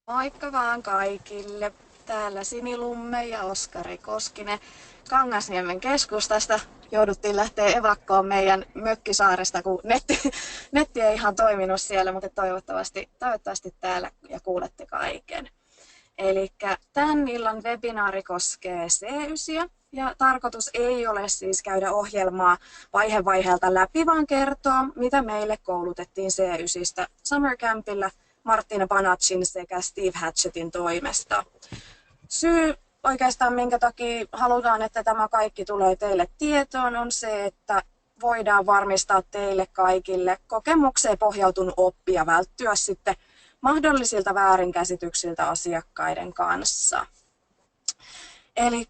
Moikka vaan kaikille. Täällä Sinilumme ja Oskari Koskinen Kangasniemen keskustasta. Jouduttiin lähteä evakkoon meidän mökkisaaresta, kun netti ei ihan toiminut siellä, mutta toivottavasti täällä ja kuulette kaiken. Eli tämän illan webinaari koskee C9 ja tarkoitus ei ole siis käydä ohjelmaa vaihe vaiheelta läpi, vaan kertoa, mitä meille koulutettiin C9 Summer Campillä Martina Banacin sekä Steve Hatchettin toimesta. Syy oikeastaan, minkä takia halutaan, että tämä kaikki tulee teille tietoon, on se, että voidaan varmistaa teille kaikille kokemukseen pohjautunut oppi ja välttyä sitten mahdollisilta väärinkäsityksiltä asiakkaiden kanssa. Eli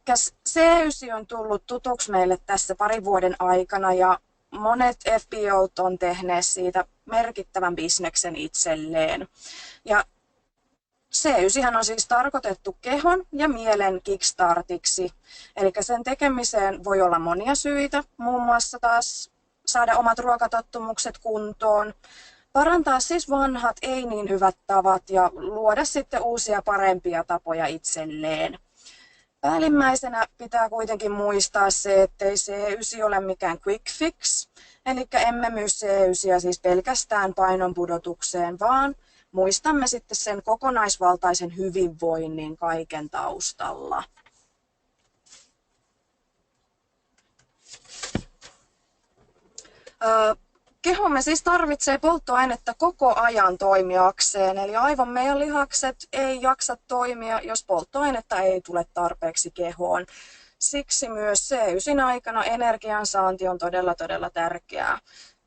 C9 on tullut tutuksi meille tässä parin vuoden aikana ja monet FBOt on tehneet siitä merkittävän bisneksen itselleen. Ja C9 on siis tarkoitettu kehon ja mielen kickstartiksi. Eli sen tekemiseen voi olla monia syitä, muun muassa taas saada omat ruokatottumukset kuntoon, parantaa siis vanhat ei niin hyvät tavat ja luoda sitten uusia parempia tapoja itselleen. Päällimmäisenä pitää kuitenkin muistaa se, ettei C9 ole mikään quick fix, eli emme myy C9 siis pelkästään painon pudotukseen, vaan muistamme sitten sen kokonaisvaltaisen hyvinvoinnin kaiken taustalla. Kehomme siis tarvitsee polttoainetta koko ajan toimijakseen, eli aivomme ja lihakset ei jaksa toimia, jos polttoainetta ei tule tarpeeksi kehoon. Siksi myös C9 aikana energiansaanti on todella tärkeää.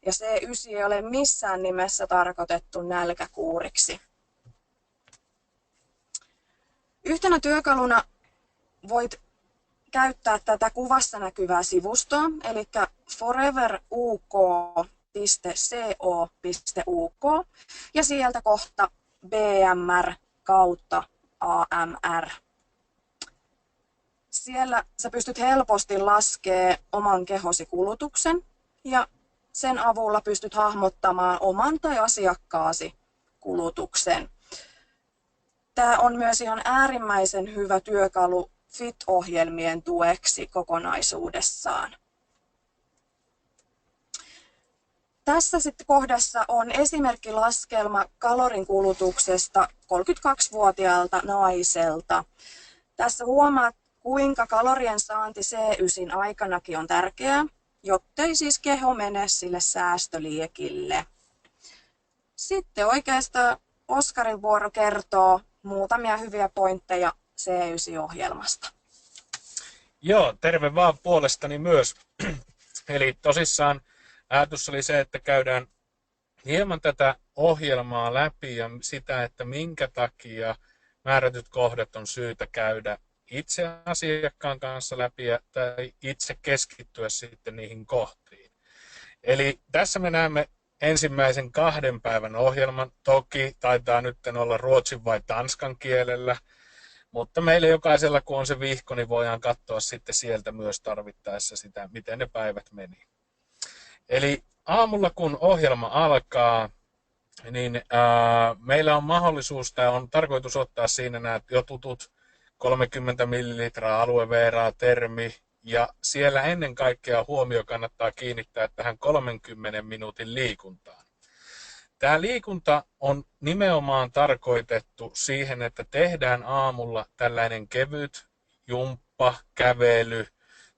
Ja C9 ei ole missään nimessä tarkoitettu nälkäkuuriksi. Yhtenä työkaluna voit käyttää tätä kuvassa näkyvää sivustoa, eli foreveruk.co.uk ja sieltä kohta BMR kautta AMR. Siellä sä pystyt helposti laskemaan oman kehosi kulutuksen ja sen avulla pystyt hahmottamaan oman tai asiakkaasi kulutuksen. Tämä on myös ihan äärimmäisen hyvä työkalu FIT-ohjelmien tueksi kokonaisuudessaan. Tässä sitten kohdassa on esimerkkilaskelma kalorin kulutuksesta 32-vuotiaalta naiselta. Tässä huomaat, kuinka kalorien saanti C9 aikanakin on tärkeää, jottei siis keho mene sille säästöliekille. Sitten oikeastaan Oskarin vuoro kertoo muutamia hyviä pointteja C9-ohjelmasta. Joo, terve vaan puolestani myös. Eli tosissaan ajatus oli se, että käydään hieman tätä ohjelmaa läpi ja sitä, että minkä takia määrätyt kohdat on syytä käydä itse asiakkaan kanssa läpi tai itse keskittyä sitten niihin kohtiin. Eli tässä me näemme ensimmäisen 2 päivän ohjelman. Toki taitaa nyt olla ruotsin vai tanskan kielellä, mutta meillä jokaisella kun on se vihko, niin voidaan katsoa sitten sieltä myös tarvittaessa sitä, miten ne päivät meni. Eli aamulla kun ohjelma alkaa, niin meillä on mahdollisuus, tai on tarkoitus ottaa siinä nämä jo tutut 30 ml alueveeraa, termi, ja siellä ennen kaikkea huomio kannattaa kiinnittää tähän 30 minuutin liikuntaan. Tämä liikunta on nimenomaan tarkoitettu siihen, että tehdään aamulla tällainen kevyt jumppa, kävely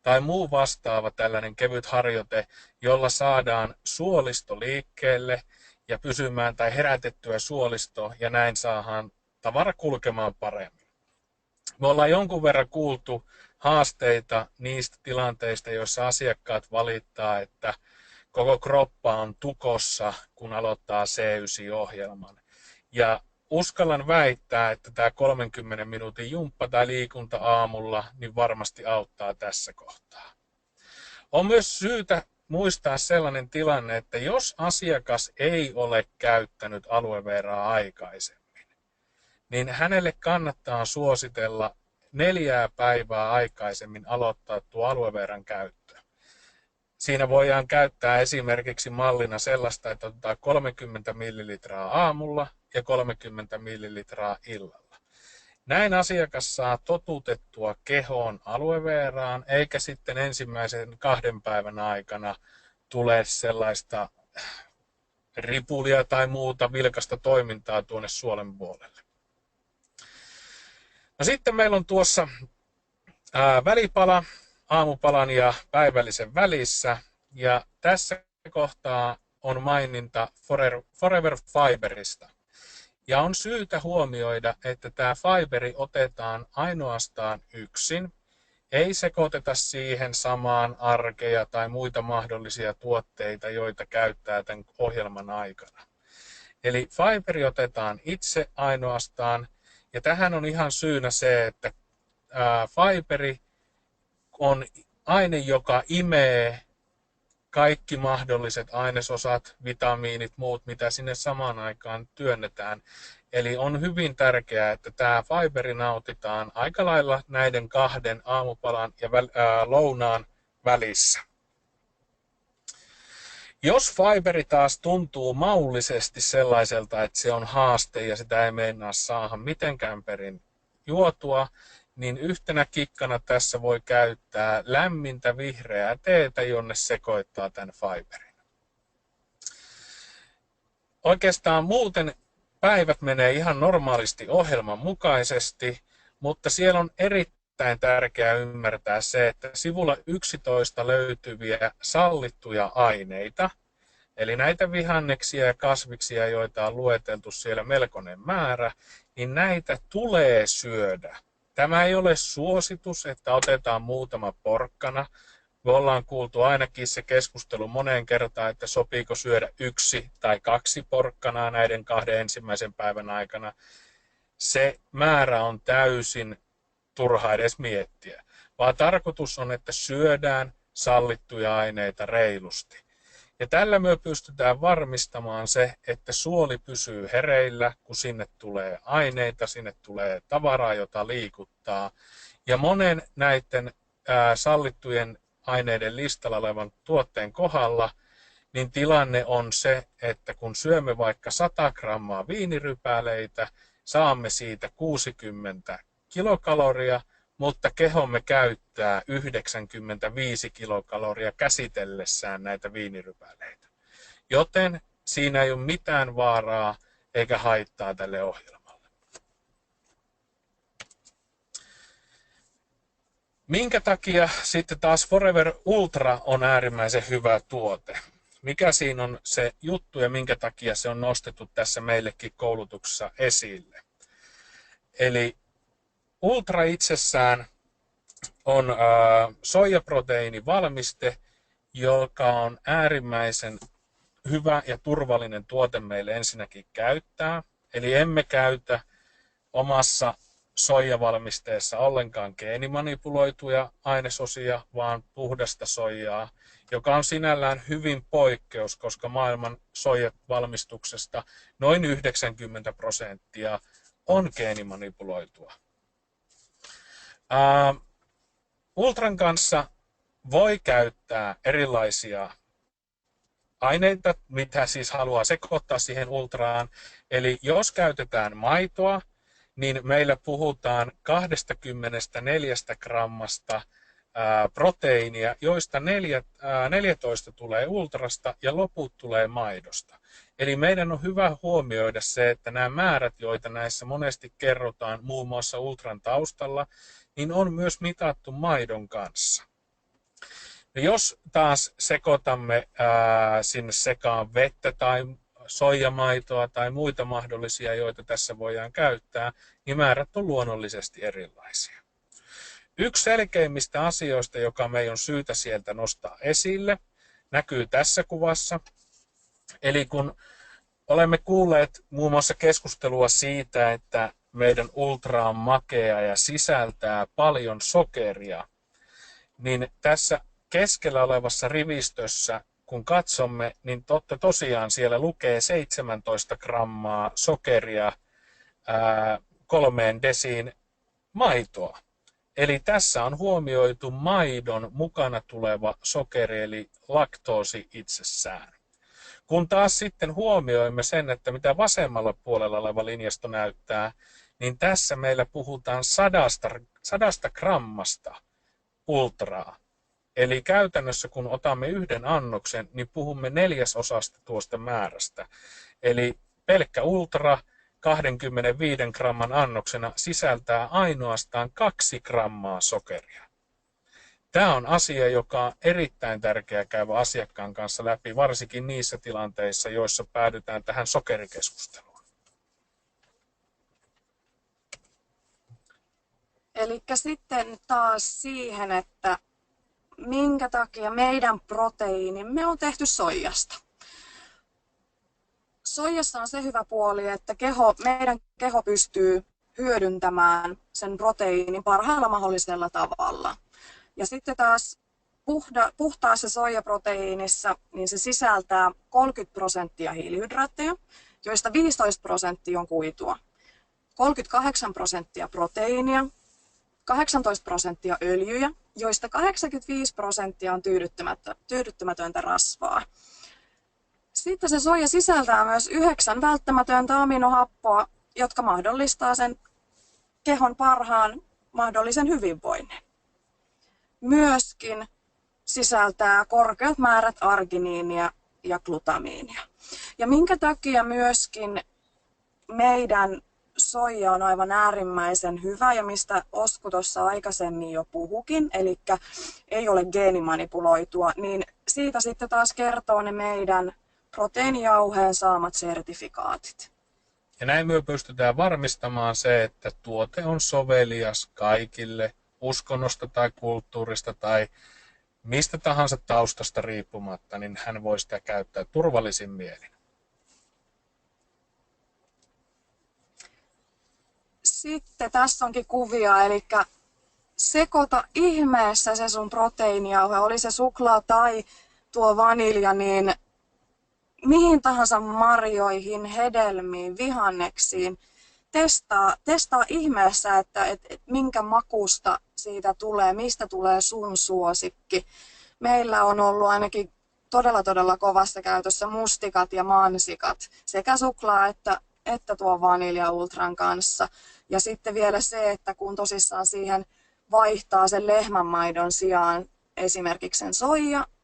tai muu vastaava tällainen kevyt harjoite, jolla saadaan suolisto liikkeelle ja pysymään tai herätettyä suolisto ja näin saadaan tavara kulkemaan paremmin. Me ollaan jonkun verran kuultu haasteita niistä tilanteista, joissa asiakkaat valittaa, että koko kroppa on tukossa, kun aloittaa C9-ohjelman. Ja uskallan väittää, että tämä 30 minuutin jumppa tai liikunta aamulla niin varmasti auttaa tässä kohtaa. On myös syytä muistaa sellainen tilanne, että jos asiakas ei ole käyttänyt alueveeraa aikaisemmin, niin hänelle kannattaa suositella 4 päivää aikaisemmin aloittaa tuo alueveeran käyttö. Siinä voidaan käyttää esimerkiksi mallina sellaista, että otetaan 30 ml aamulla ja 30 ml illalla. Näin asiakas saa totutettua kehoon alueveeraan, eikä sitten ensimmäisen 2 päivän aikana tule sellaista ripulia tai muuta vilkasta toimintaa tuonne suolen puolelle. No sitten meillä on tuossa välipala aamupalan ja päivällisen välissä, ja tässä kohtaa on maininta Forever Fiberista. Ja on syytä huomioida, että tämä fiberi otetaan ainoastaan yksin, ei sekoiteta siihen samaan arkeja tai muita mahdollisia tuotteita, joita käyttää tämän ohjelman aikana. Eli fiberi otetaan itse ainoastaan, ja tähän on ihan syynä se, että fiberi on aine, joka imee kaikki mahdolliset ainesosat, vitamiinit, muut, mitä sinne samaan aikaan työnnetään. Eli on hyvin tärkeää, että tämä fiberi nautitaan aika lailla näiden 2 aamupalan ja lounaan välissä. Jos fiberi taas tuntuu maullisesti sellaiselta, että se on haaste ja sitä ei meinaa saada mitenkään perin juotua, niin yhtenä kikkana tässä voi käyttää lämmintä vihreää teetä, jonne sekoittaa tämän fiberin. Oikeastaan muuten päivät menee ihan normaalisti ohjelman mukaisesti, mutta siellä on erittäin tärkeää ymmärtää se, että sivulla 11 löytyviä sallittuja aineita, eli näitä vihanneksia ja kasviksia, joita on lueteltu siellä melkoinen määrä, niin näitä tulee syödä. Tämä ei ole suositus, että otetaan muutama porkkana. Me ollaan kuultu ainakin se keskustelu moneen kertaan, että sopiiko syödä 1 tai 2 porkkanaa näiden 2 ensimmäisen päivän aikana. Se määrä on täysin turha edes miettiä, vaan tarkoitus on, että syödään sallittuja aineita reilusti. Ja tällä me pystytään varmistamaan se, että suoli pysyy hereillä, kun sinne tulee aineita, sinne tulee tavaraa, jota liikuttaa. Ja monen näiden sallittujen aineiden listalla olevan tuotteen kohdalla, niin tilanne on se, että kun syömme vaikka 100 grammaa viinirypäleitä, saamme siitä 60 kilokaloria, mutta kehomme käyttää 95 kilokaloria käsitellessään näitä viinirypäleitä. Joten siinä ei ole mitään vaaraa eikä haittaa tälle ohjelmalle. Minkä takia sitten taas Forever Ultra on äärimmäisen hyvä tuote? Mikä siinä on se juttu ja minkä takia se on nostettu tässä meillekin koulutuksessa esille? Eli Ultra itsessään on soijaproteiinivalmiste, joka on äärimmäisen hyvä ja turvallinen tuote meille ensinnäkin käyttää. Eli emme käytä omassa soijavalmisteessa ollenkaan geenimanipuloituja ainesosia, vaan puhdasta soijaa, joka on sinällään hyvin poikkeus, koska maailman soijavalmistuksesta noin 90% on geenimanipuloitua. Ultran kanssa voi käyttää erilaisia aineita, mitä siis haluaa sekoittaa siihen ultraan. Eli jos käytetään maitoa, niin meillä puhutaan 24 grammasta proteiinia, joista 14 tulee ultrasta ja loput tulee maidosta. Eli meidän on hyvä huomioida se, että nämä määrät, joita näissä monesti kerrotaan muun muassa ultran taustalla, niin on myös mitattu maidon kanssa. No jos taas sekoitamme sinne sekaan vettä tai soijamaitoa tai muita mahdollisia, joita tässä voidaan käyttää, niin määrät on luonnollisesti erilaisia. Yksi selkeimmistä asioista, joka meidän on syytä sieltä nostaa esille, näkyy tässä kuvassa. Eli kun olemme kuulleet muun muassa keskustelua siitä, että meidän ultra on makea ja sisältää paljon sokeria, niin tässä keskellä olevassa rivistössä, kun katsomme, niin tosiaan siellä lukee 17 grammaa sokeria 3 desiin maitoa. Eli tässä on huomioitu maidon mukana tuleva sokeri, eli laktoosi itsessään. Kun taas sitten huomioimme sen, että mitä vasemmalla puolella oleva linjasto näyttää, niin tässä meillä puhutaan 100 grammasta ultraa. Eli käytännössä kun otamme yhden annoksen, niin puhumme 1/4 tuosta määrästä. Eli pelkkä ultra 25 gramman annoksena sisältää ainoastaan 2 grammaa sokeria. Tämä on asia, joka on erittäin tärkeää käydä asiakkaan kanssa läpi, varsinkin niissä tilanteissa, joissa päädytään tähän sokerikeskusteluun. Eli sitten taas siihen, että minkä takia meidän proteiinimme on tehty soijasta. Soijassa on se hyvä puoli, että meidän keho pystyy hyödyntämään sen proteiinin parhaalla mahdollisella tavalla. Ja sitten taas puhtaassa soijaproteiinissa niin se sisältää 30% hiilihydraatteja, joista 15% on kuitua, 38% proteiinia, 18% öljyjä, joista 85% on tyydyttämätöntä rasvaa. Sitten se soija sisältää myös 9 välttämätöntä aminohappoa, jotka mahdollistaa sen kehon parhaan mahdollisen hyvinvoinnin. Myöskin sisältää korkeat määrät arginiinia ja glutamiinia. Ja minkä takia myöskin meidän soija on aivan äärimmäisen hyvä ja mistä Osku tuossa aikaisemmin jo puhukin, eli ei ole geenimanipuloitua, niin siitä sitten taas kertoo ne meidän proteiinijauheen saamat sertifikaatit. Ja näin me pystytään varmistamaan se, että tuote on sovelias kaikille uskonnosta tai kulttuurista tai mistä tahansa taustasta riippumatta, niin hän voi sitä käyttää turvallisin mielin. Sitten tässä onkin kuvia, eli sekoita ihmeessä se sun proteiinijauhe, oli se suklaa tai tuo vanilja, niin mihin tahansa marjoihin, hedelmiin, vihanneksiin. Testaa ihmeessä, että minkä makusta siitä tulee, mistä tulee sun suosikki. Meillä on ollut ainakin todella kovassa käytössä mustikat ja mansikat, sekä suklaa että tuo vanilja ultran kanssa. Ja sitten vielä se, että kun tosissaan siihen vaihtaa sen lehmänmaidon sijaan esimerkiksi sen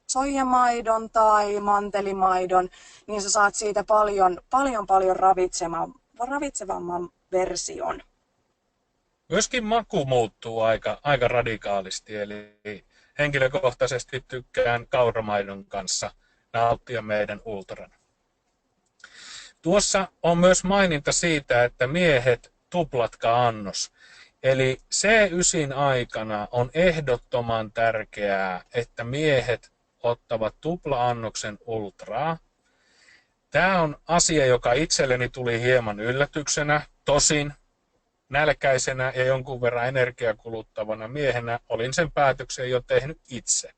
soijamaidon tai mantelimaidon, niin sä saat siitä paljon ravitsevamman version. Myöskin maku muuttuu aika radikaalisti, eli henkilökohtaisesti tykkään kauramaidon kanssa nauttia meidän ultran. Tuossa on myös maininta siitä, että miehet tuplatkaa annos. Eli C9 aikana on ehdottoman tärkeää, että miehet ottavat tupla-annoksen ultraa. Tämä on asia, joka itselleni tuli hieman yllätyksenä. Tosin nälkäisenä ja jonkun verran energiakuluttavana miehenä olin sen päätöksen jo tehnyt itse.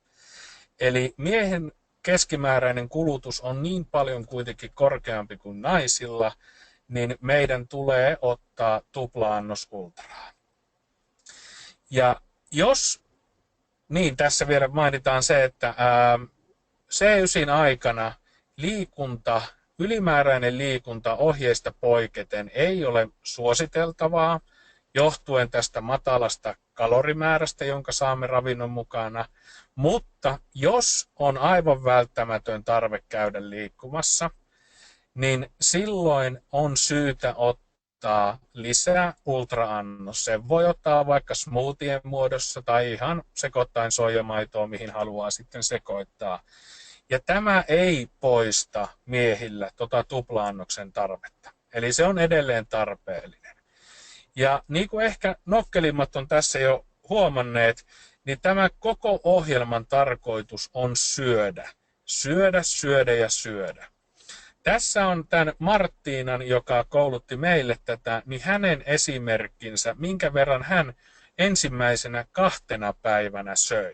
Eli miehen keskimääräinen kulutus on niin paljon kuitenkin korkeampi kuin naisilla, niin meidän tulee ottaa tupla-annos ultraa. Ja niin tässä vielä mainitaan se, että C9 aikana ylimääräinen liikunta ohjeista poiketen ei ole suositeltavaa, johtuen tästä matalasta kalorimäärästä, jonka saamme ravinnon mukana. Mutta jos on aivan välttämätön tarve käydä liikkumassa, niin silloin on syytä ottaa lisää ultra-annos. Sen voi ottaa vaikka smoothien muodossa tai ihan sekoittain soijamaitoa, mihin haluaa sitten sekoittaa. Ja tämä ei poista miehillä tupla-annoksen tarvetta. Eli se on edelleen tarpeellinen. Ja niin kuin ehkä nokkelimmat on tässä jo huomanneet, niin tämä koko ohjelman tarkoitus on syödä. Syödä. Tässä on tämän Marttiinan, joka koulutti meille tätä, niin hänen esimerkkinsä, minkä verran hän ensimmäisenä 2 päivänä söi.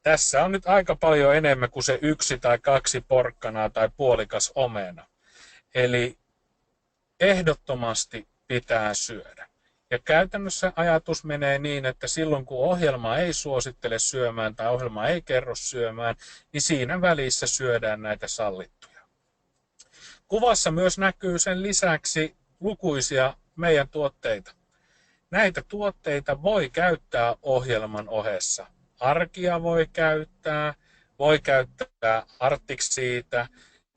Tässä on nyt aika paljon enemmän kuin se 1 tai 2 porkkanaa tai puolikas omena. Eli ehdottomasti pitää syödä. Ja käytännössä ajatus menee niin, että silloin kun ohjelma ei suosittele syömään tai ohjelma ei kerro syömään, niin siinä välissä syödään näitä sallittuja. Kuvassa myös näkyy sen lisäksi lukuisia meidän tuotteita. Näitä tuotteita voi käyttää ohjelman ohessa. Arkia voi käyttää Arcticsiitä.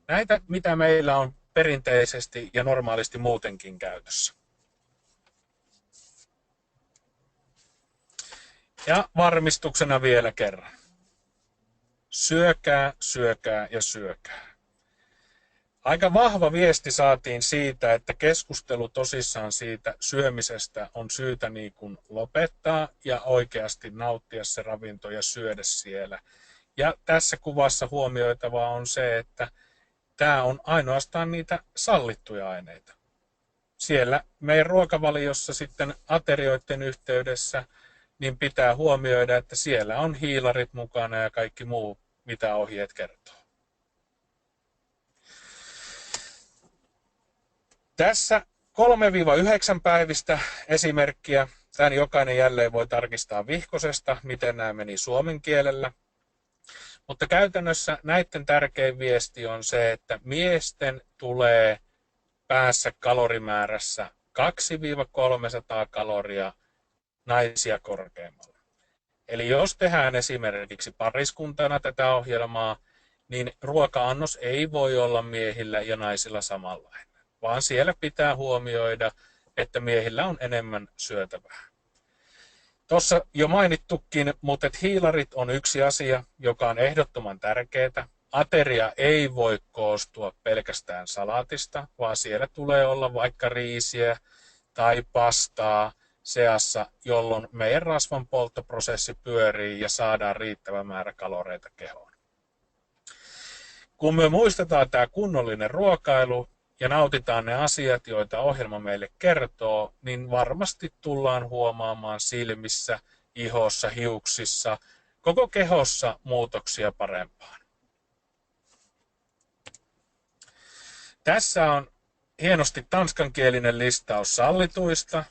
Näitä, mitä meillä on perinteisesti ja normaalisti muutenkin käytössä. Ja varmistuksena vielä kerran. Syökää, syökää ja syökää. Aika vahva viesti saatiin siitä, että keskustelu tosissaan siitä syömisestä on syytä niin kuin lopettaa ja oikeasti nauttia se ravinto ja syödä siellä. Ja tässä kuvassa huomioitavaa on se, että tämä on ainoastaan niitä sallittuja aineita. Siellä meidän ruokavaliossa sitten aterioiden yhteydessä niin pitää huomioida, että siellä on hiilarit mukana ja kaikki muu, mitä ohjeet kertoo. Tässä 3-9 päivistä esimerkkiä. Tämän jokainen jälleen voi tarkistaa vihkosesta, miten nämä meni suomen kielellä. Mutta käytännössä näiden tärkein viesti on se, että miesten tulee päässä kalorimäärässä 200-300 kaloria naisia korkeammalla. Eli jos tehdään esimerkiksi pariskuntana tätä ohjelmaa, niin ruoka-annos ei voi olla miehillä ja naisilla samanlainen, vaan siellä pitää huomioida, että miehillä on enemmän syötävää. Tuossa jo mainittukin, mutta hiilarit on yksi asia, joka on ehdottoman tärkeää. Ateria ei voi koostua pelkästään salaatista, vaan siellä tulee olla vaikka riisiä tai pastaa seassa, jolloin meidän rasvan polttoprosessi pyörii ja saadaan riittävä määrä kaloreita kehoon. Kun me muistetaan tämä kunnollinen ruokailu ja nautitaan ne asiat, joita ohjelma meille kertoo, niin varmasti tullaan huomaamaan silmissä, ihossa, hiuksissa, koko kehossa muutoksia parempaan. Tässä on hienosti tanskankielinen listaus sallituista.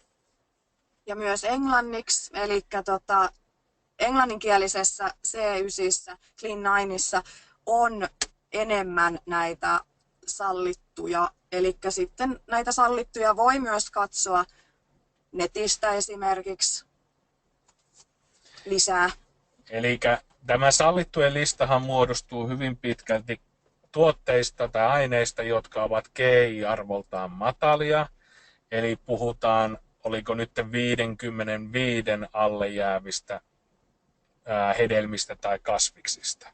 Ja myös englanniksi, eli englanninkielisessä C9, Clean9 on enemmän näitä sallittuja. Eli sitten näitä sallittuja voi myös katsoa netistä esimerkiksi lisää. Eli tämä sallittujen listahan muodostuu hyvin pitkälti tuotteista tai aineista, jotka ovat GI-arvoltaan matalia. Eli puhutaan, oliko nyt 55 alle jäävistä hedelmistä tai kasviksista.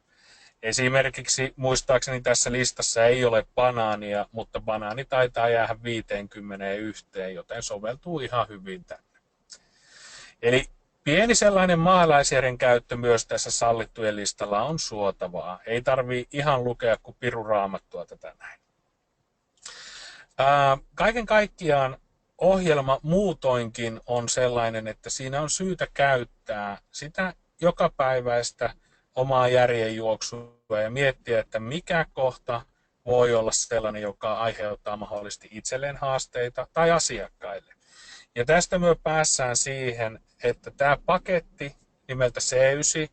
Esimerkiksi muistaakseni tässä listassa ei ole banaania, mutta banaani taitaa jäädä 51, joten soveltuu ihan hyvin tänne. Eli pieni sellainen maalaisjärjen käyttö myös tässä sallittujen listalla on suotavaa. Ei tarvitse ihan lukea kuin piruraamattua tätä näin. Kaiken kaikkiaan ohjelma muutoinkin on sellainen, että siinä on syytä käyttää sitä jokapäiväistä omaa järjenjuoksua ja miettiä, että mikä kohta voi olla sellainen, joka aiheuttaa mahdollisesti itselleen haasteita tai asiakkaille. Ja tästä me päässään siihen, että tämä paketti nimeltä C9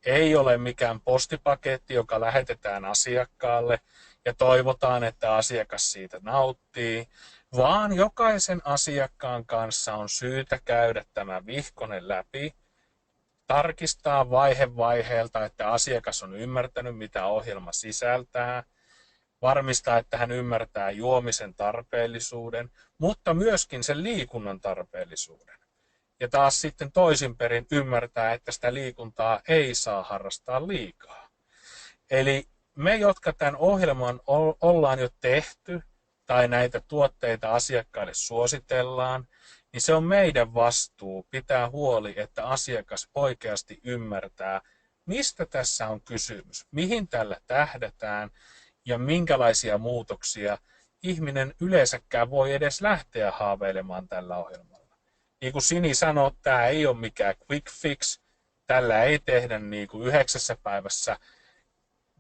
ei ole mikään postipaketti, joka lähetetään asiakkaalle ja toivotaan, että asiakas siitä nauttii, vaan jokaisen asiakkaan kanssa on syytä käydä tämä vihkonen läpi, tarkistaa vaihe vaiheelta, että asiakas on ymmärtänyt, mitä ohjelma sisältää, varmistaa, että hän ymmärtää juomisen tarpeellisuuden, mutta myöskin sen liikunnan tarpeellisuuden. Ja taas sitten toisinperin ymmärtää, että sitä liikuntaa ei saa harrastaa liikaa. Eli me, jotka tämän ohjelman ollaan jo tehty tai näitä tuotteita asiakkaille suositellaan, niin se on meidän vastuu pitää huoli, että asiakas oikeasti ymmärtää, mistä tässä on kysymys, mihin tällä tähdätään ja minkälaisia muutoksia ihminen yleensäkään voi edes lähteä haaveilemaan tällä ohjelmalla. Niin kuin Sini sanoi, tämä ei ole mikään quick fix, tällä ei tehdä niin kuin 9 päivässä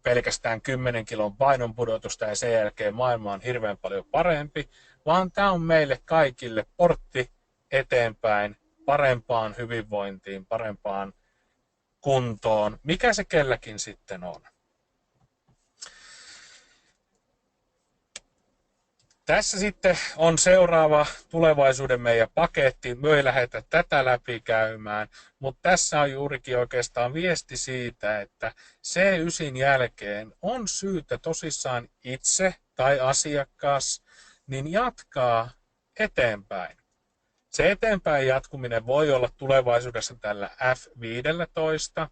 pelkästään 10 kilon painonpudotusta ja sen jälkeen maailma on hirveän paljon parempi, vaan tämä on meille kaikille portti eteenpäin, parempaan hyvinvointiin, parempaan kuntoon, mikä se kelläkin sitten on. Tässä sitten on seuraava tulevaisuuden meidän paketti. Me ei lähdetä tätä läpi käymään, mutta tässä on juurikin oikeastaan viesti siitä, että C9 jälkeen on syytä tosissaan itse tai asiakas niin jatkaa eteenpäin. Se eteenpäin jatkuminen voi olla tulevaisuudessa tällä F15,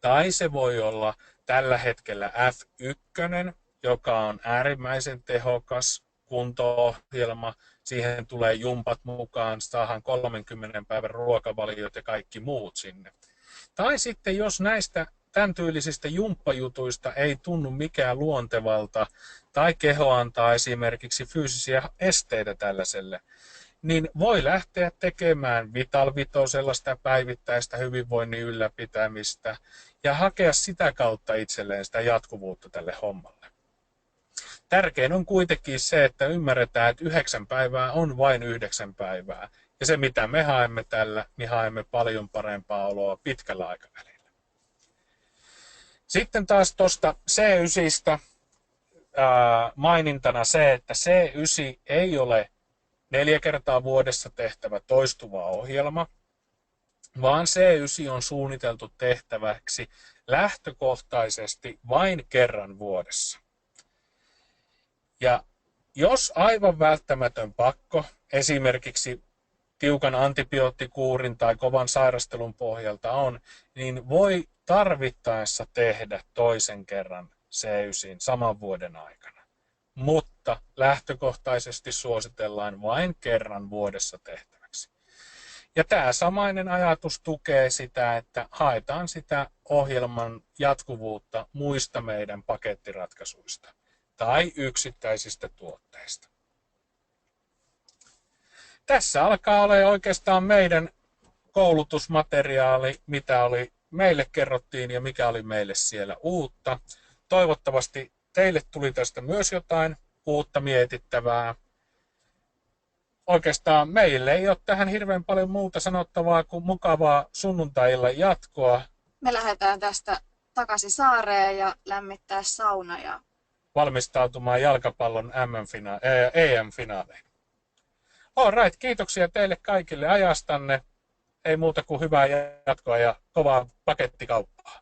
tai se voi olla tällä hetkellä F1, joka on äärimmäisen tehokas kunto-ohjelma. Siihen tulee jumpat mukaan, saadaan 30 päivän ruokavaliot ja kaikki muut sinne. Tai sitten jos näistä tämän tyylisistä jumppajutuista ei tunnu mikään luontevalta, tai keho antaa esimerkiksi fyysisiä esteitä tällaiselle, niin voi lähteä tekemään Vital Vitosella sitä päivittäistä hyvinvoinnin ylläpitämistä ja hakea sitä kautta itselleen sitä jatkuvuutta tälle hommalle. Tärkein on kuitenkin se, että ymmärretään, että 9 päivää on vain 9 päivää. Ja se, mitä me haemme tällä, niin haemme paljon parempaa oloa pitkällä aikavälillä. Sitten taas tuosta C9:stä mainintana se, että C9 ei ole 4 kertaa vuodessa tehtävä toistuva ohjelma, vaan C9 on suunniteltu tehtäväksi lähtökohtaisesti vain kerran vuodessa. Ja jos aivan välttämätön pakko, esimerkiksi tiukan antibioottikuurin tai kovan sairastelun pohjalta on, niin voi tarvittaessa tehdä toisen kerran C9 saman vuoden aikana. Mutta lähtökohtaisesti suositellaan vain kerran vuodessa tehtäväksi. Ja tämä samainen ajatus tukee sitä, että haetaan sitä ohjelman jatkuvuutta muista meidän pakettiratkaisuista tai yksittäisistä tuotteista. Tässä alkaa olla oikeastaan meidän koulutusmateriaali, mitä meille kerrottiin ja mikä oli meille siellä uutta. Toivottavasti teille tuli tästä myös jotain uutta mietittävää. Oikeastaan meille ei ole tähän hirveän paljon muuta sanottavaa kuin mukavaa sunnuntai-illan jatkoa. Me lähdetään tästä takaisin saareen ja lämmittää sauna ja valmistautumaan jalkapallon EM-finaaleihin. Alright, kiitoksia teille kaikille ajastanne. Ei muuta kuin hyvää jatkoa ja kovaa pakettikauppaa.